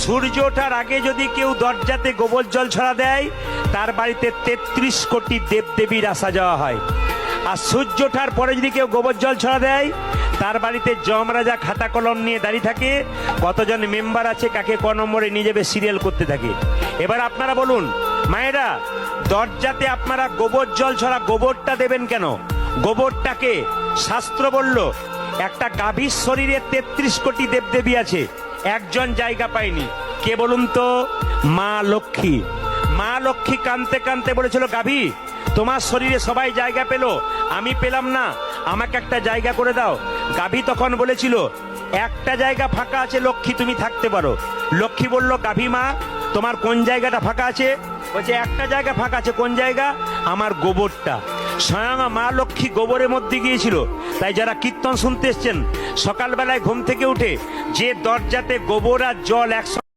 সূর্য ওঠার আগে যদি কেউ দরজাতে গোবর জল ছড়া দেয়, তার বাড়িতে 33 কোটি দেবদেবীর আসা যাওয়া হয়। আর সূর্য ওঠার পরে যদি কেউ গোবর জল ছড়া দেয়, তার বাড়িতে যমরাজা খাতা কলম নিয়ে দাঁড়িয়ে থাকে, কতজন মেম্বার আছে, কাকে ক নম্বরে নিয়ে যাবে সিরিয়াল করতে থাকে। এবার আপনারা বলুন মায়েরা, দরজাতে আপনারা গোবর জল ছড়া গোবরটা দেবেন কেন? গোবরটাকে শাস্ত্র বলল একটা গাভীর শরীরে 33 কোটি দেবদেবী আছে, একজন জায়গা পায়নি। কে বলুন তো? মা লক্ষ্মী। মা লক্ষ্মী কাঁদতে কাঁদতে বলেছিল, গাভী তোমার শরীরে সবাই জায়গা পেল, আমি পেলাম না, আমাকে একটা জায়গা করে দাও। গাভী তখন বলেছিল, একটা জায়গা ফাঁকা আছে লক্ষ্মী, তুমি থাকতে পারো। লক্ষ্মী বলল, গাভী মা তোমার কোন জায়গাটা ফাঁকা আছে? বলছে একটা জায়গা ফাঁকা আছে। কোন জায়গা? আমার গোবরটা। স্বয়ং মা লক্ষ্মী গোবরের মধ্যে গিয়েছিল। তাই যারা কীর্তন শুনতে এসছেন, সকালবেলায় ঘুম থেকে উঠে যে দরজাতে গোবর আর জল একসঙ্গে